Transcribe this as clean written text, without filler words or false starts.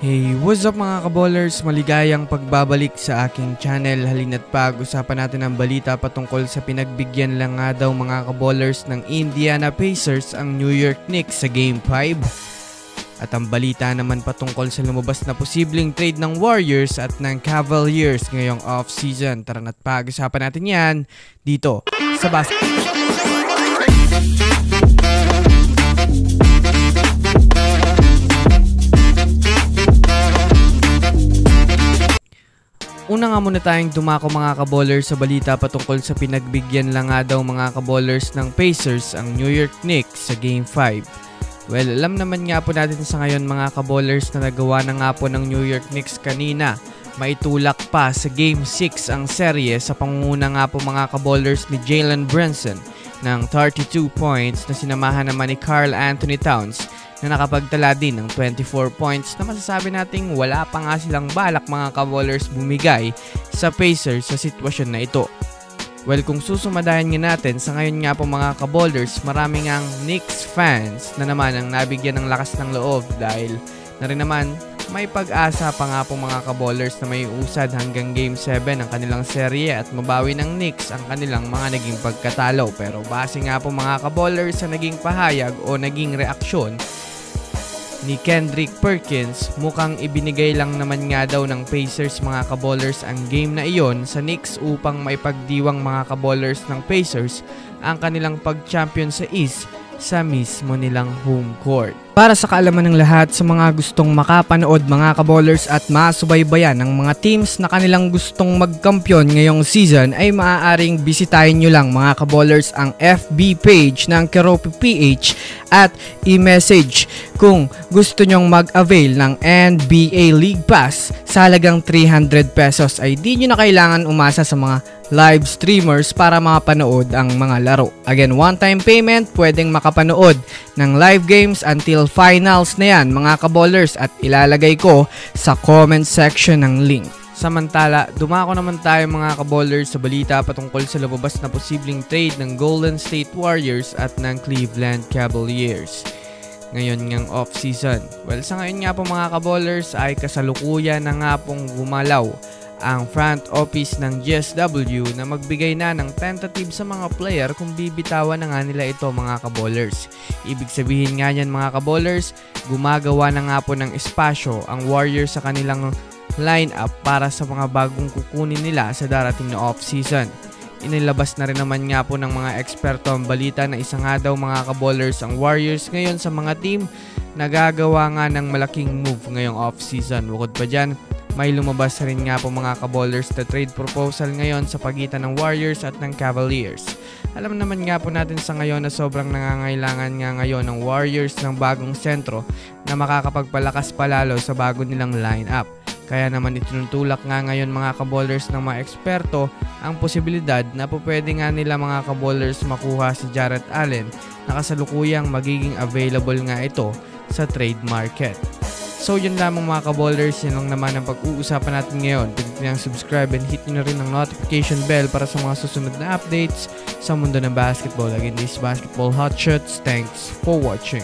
Hey, what's up mga kaballers? Maligayang pagbabalik sa aking channel. Halina't pag-usapan natin ang balita patungkol sa pinagbigyan lang nga daw mga kaballers ng Indiana Pacers ang New York Knicks sa Game 5. At ang balita naman patungkol sa lumabas na posibleng trade ng Warriors at ng Cavaliers ngayong off-season. Tara na't pag-usapan natin yan dito sa Basketball. Una nga muna tayong dumako mga kaballers sa balita patungkol sa pinagbigyan lang nga daw mga kaballers ng Pacers ang New York Knicks sa Game 5. Well, alam naman nga po natin sa ngayon mga kaballers na nagawa na nga po ng New York Knicks kanina. Maitulak pa sa Game 6 ang serye sa pangunguna nga po mga kaballers ni Jalen Brunson ng 32 points na sinamahan naman ni Karl Anthony Towns na nakapagtala din ng 24 points na masasabi nating wala pa nga silang balak mga kaballers bumigay sa Pacers sa sitwasyon na ito. Well, kung susumadayan nga natin, sa ngayon nga po mga kaballers, marami ngang Knicks fans na naman ang nabigyan ng lakas ng loob dahil na rin naman may pag-asa pa nga po mga kaballers na may usad hanggang Game 7 ang kanilang serye at mabawi ng Knicks ang kanilang mga naging pagkatalo. Pero base nga po mga kaballers sa naging pahayag o naging reaksyon ni Kendrick Perkins, mukhang ibinigay lang naman nga daw ng Pacers mga kaballers ang game na iyon sa Knicks upang maipagdiwang mga kaballers ng Pacers ang kanilang pag-champion sa East sa mismo nilang home court. Para sa kaalaman ng lahat sa mga gustong makapanood mga kaballers at masubaybayan ng mga teams na kanilang gustong magkampiyon ngayong season ay maaaring bisitahin nyo lang mga kaballers ang FB page ng Keropi PH at i-message kung gusto nyong mag-avail ng NBA League Pass sa halagang 300 pesos ay di nyo na kailangan umasa sa mga live streamers para makapanood ang mga laro. Again, one-time payment, pwedeng makapanood ng live games until finals na yan mga kaballers at ilalagay ko sa comment section ng link. Samantala, dumako naman tayo mga kaballers sa balita patungkol sa lumabas na posibleng trade ng Golden State Warriors at ng Cleveland Cavaliers ngayon ngang off-season. Well, sa ngayon nga po mga kaballers ay kasalukuyan na nga pong gumalaw ang front office ng GSW na magbigay na ng tentative sa mga player kung bibitawan na nga nila ito mga kaballers. Ibig sabihin nga yan mga kaballers, gumagawa na nga po ng espasyo ang Warriors sa kanilang lineup para sa mga bagong kukunin nila sa darating na off-season. Inilabas na rin naman nga po ng mga eksperto ang balita na isa nga daw mga kaballers ang Warriors ngayon sa mga team na gagawa nga ng malaking move ngayong off-season. Bukod pa dyan, may lumabas rin nga po mga kaballers na trade proposal ngayon sa pagitan ng Warriors at ng Cavaliers. Alam naman nga po natin sa ngayon na sobrang nangangailangan nga ngayon ng Warriors ng bagong sentro na makakapagpalakas palalo sa bago nilang lineup. Kaya naman itinutulak nga ngayon mga kaballers ng mga eksperto ang posibilidad na po pwede nga nila mga kaballers makuha si Jarrett Allen na kasalukuyang magiging available nga ito sa trade market. So yun lamang mga kaballers, yun lang naman ang pag-uusapan natin ngayon. Pindutin ang subscribe and hit nyo na rin ang notification bell para sa mga susunod na updates sa mundo ng basketball. Again, this is Basketball Hotshots. Thanks for watching.